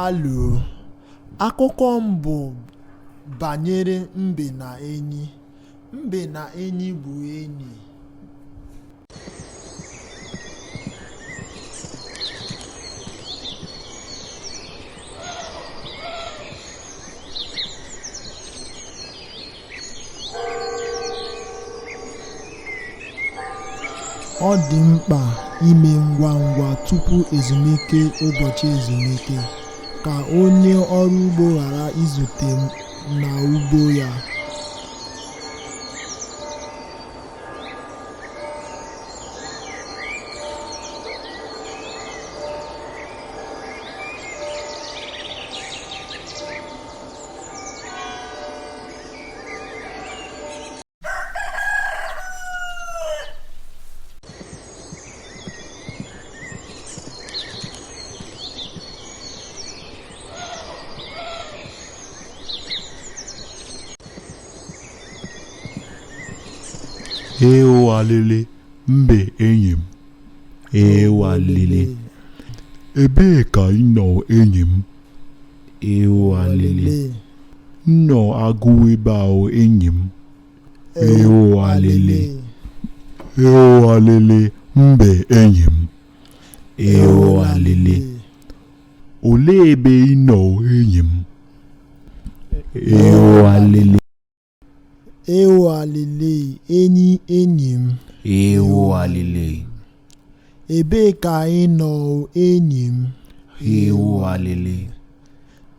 Alo, akụkọ m bụ banyere mbe na enyi. Mbe na enyi bụ enyi. Ọ dị mkpa ime ngwa ngwa tupu ezumike ụbọchị ezumike ka onye ọrụ ugbo ghara izute m n'ugbo ya. Ewalele mbe enyi m, ewalele, ebee ka ị nọ enyi m? Ewalele, nnọ agụ ebe a enyi m. Ewalele, ewalele mbe enyi m, ewalele, olee ebe ị nọ enyi m? Ewalele, Ewalele enyi m. ewalele, Ebee ka ị nọ enyi m? ewalele,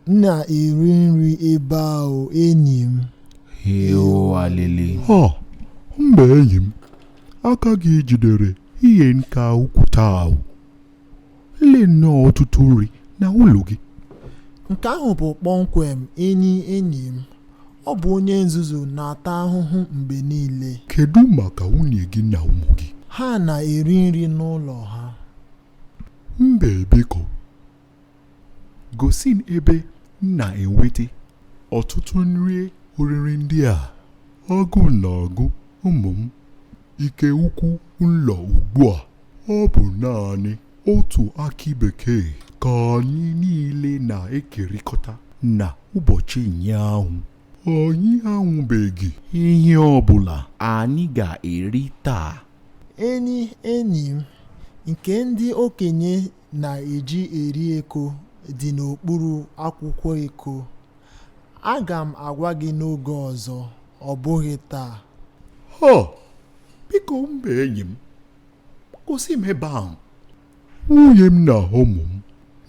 M na-eri nri ebe ahụ enyi m. ewalele. Ha, mbe enyi m, aka gị jidere ihe nka ukwuta ahụ. Lee nnọọ ọtụtụ nri na ụlọ gị. Nke ahụ bụ kpọmkwem enyi m. Ọ bụ onye nzuzu na-ata ahụhụ mgbe niile. Kedu maka nwunye gị na ụmụ gị? Ha na-eri nri n'ụlọ ha. Mbe biko, gosi m ebe m na-enweta ọtụtụ nri oriri ndị a. Agụ na-agụ ụmụ m ike ukwu ụlọ ugbu a. Ọ bụ naanị otu akị bekee ka anyị niile na-ekerịkọta na ụbọchị ụnyaahụ. Anyị ahụbeghị ihe ọ bụla anyị ga-eri taa. Enyi m, nke ndị okenye na-eji eri eko dị n'okpuru akwụkwọ eko. Aga m agwa gị n'oge ọzọ, ọ bụghị taa. Ha! Biko mbe enyi m, gosi m ebe ahụ. Nwunye m na ụmụ m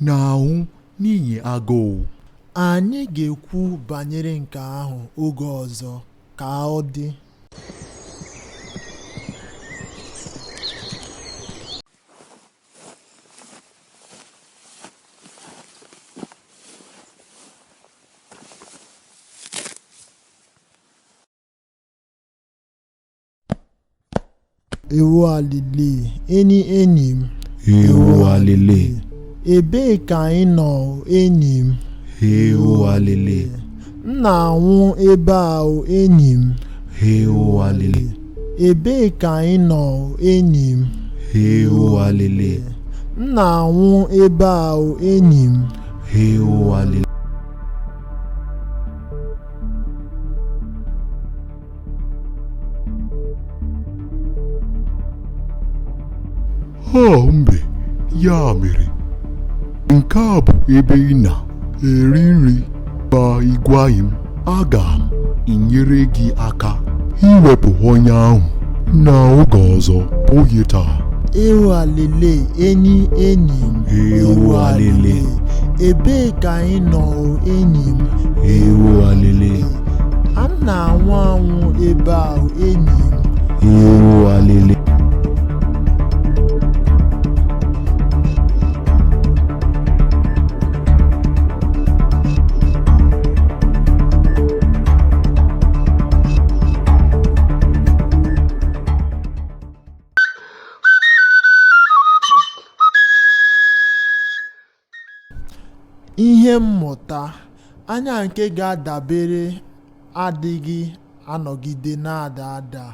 na-anwụ n'ihi agụụ. Anyị ga-ekwu banyere nke ahụ oge ọzọ ka ọ dị. Ewalele enyi m. Ewalele, Ebee ka ị nọ enyi m? ewalele, M na-anwụ ebe ahụ enyi m. ewalele, Ebee ka ị nọ enyi m? ewalele, M na-anwụ ebe ahụ enyi m. ewalele. Ha mbe, ya mere, nke a bụ ebe ị na-eri nri. Ma ị gwaghị m, aga m enyere gị aka iwepụ ọnya ahụ n'oge ọzọ, oge taa. Ewalele enyi m. Ewalele, Ebee ka ị nọ enyi m? ewalele, A na-anwụ ebe ahụ enyi m. ewalele. Ihe mmụta: anya nke ga-adabere adịghị anọgide na-ada ada.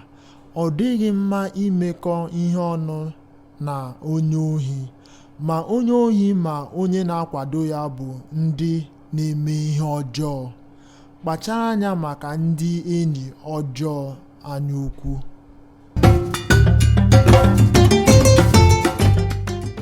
Ọ dịghị mma imekọ ihe ọnụ na onye ohi, ma onye ohi ma onye na-akwado ya bụ ndị na-eme ihe ọjọọ. Kpachara anya maka ndị enyi ọjọọ anyaukwu.